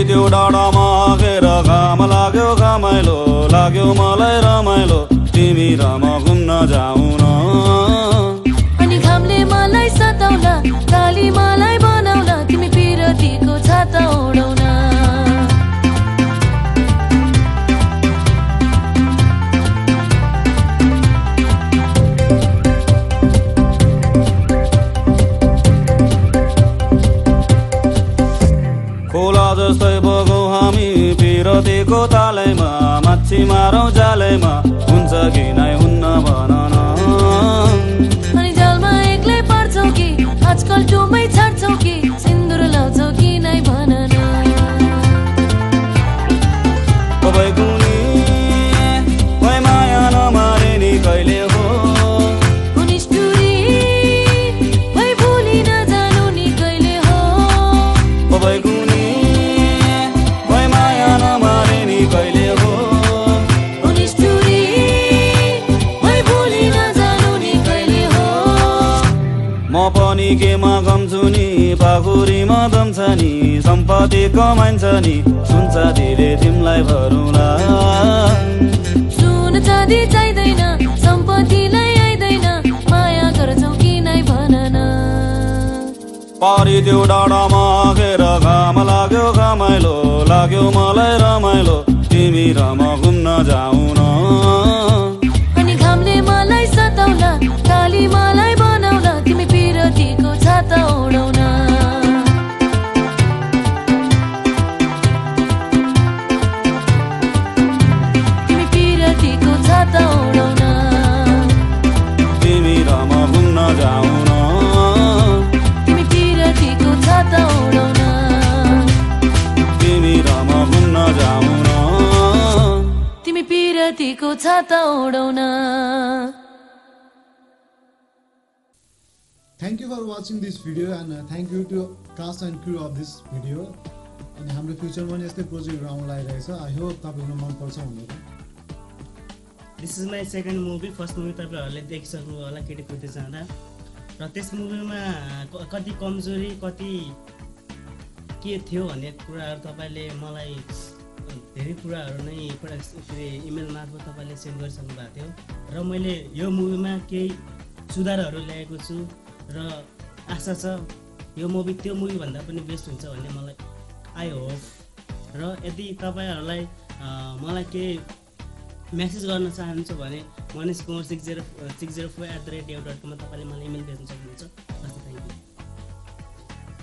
त्यो डाँडामा आगेर घाम लाग्यो घमाइलो लाग्यो मलाई रमाइलो तिमी र म घुम्न जाऊ न अनि घामले मलाई सताउला काली मलाई बनाउला तिमी पिरतीको छाता ओढाउन खोला जस्तै बगौँ हामी पिरतीको तालैमा माछी मारौँ जालैमा हुन्छ कि नै हुन्न भन न अनि जालमा एक्लै पर्छौ कि आजकल डुबै छाड्छौ कि सिन्दुर लाउँछौ कि नै भन न भई कुनी भई माया नमारे नि कहिले हो निष्ठुरी भई भुली नजानु नि कहिले हो भई कुनी भई माया नमारे नि कहिले हो निष्ठुरी भई भुली नजानु नि कहिले हो म पनि केमा गम्छु नि पाखुरीमा दम्छ नि सम्पत्ति कमाइन्छ नि सुन्छ दिले तिमीलाई भरौँला सुन चाँदी चाहिँदैन सम्पत्तिलाई आइदैन माया गर्छौ कि नै भन न पारी त्यो डाँडामा आगेर घाम लाग्यो घमाइलो लाग्यो मलाई रमाइलो तिमी र म घुम्न जाऊ न अनि घामले मलाई सताउला काली मलाई बनाउला तिमी पिरतीको छाता ओढाउन तिमी पिरतीको छाता ओढाउन तिमी र म घुम्न जाऊ न तिमी पिरतीको छाता ओढाउन तिमी र म घुम्न जाऊ न तिमी पिरतीको छाता ओढाउन Thank you for watching this video and thank you to cast and crew of this video. अनि हाम्रो फ्युचरमा पनि यस्तै प्रोजेक्ट आउन लागिरहेछ आई होप तपाईँहरूलाई मनपर्छ भनेर this is my second movie first movie तपाईँहरूले देखिसक्नु होला केटी कुर्दै जाँदा र त्यस मुभीमा कति कमजोरी कति के थियो भन्ने कुराहरू तपाईँले मलाई धेरै कुराहरू नै इमेल मार्फत तपाईँले सेन्ड गरिसक्नु भएको थियो र मैले यो मुभीमा केही सुधारहरू ल्याएको छु र आशा छ यो मुभी त्यो मुभीभन्दा पनि बेस्ट हुन्छ भन्ने मलाई आई होप र यदि तपाईँहरूलाई मलाई केही मेसेज गर्न चाहनुहुन्छ भने manish604@yahoo.com मा तपाईँले मलाई इमेल भेज्न सक्नुहुन्छ हस् थ्याङ्क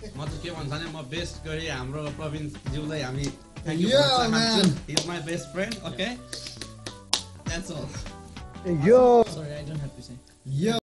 यू म त के भन्छ भने म बेस्ट गरी हाम्रो प्रवीण ज्यूलाई हामी thank you Yeah, man. He is my best friend, okay? That's all. यो sorry I don't have to say यो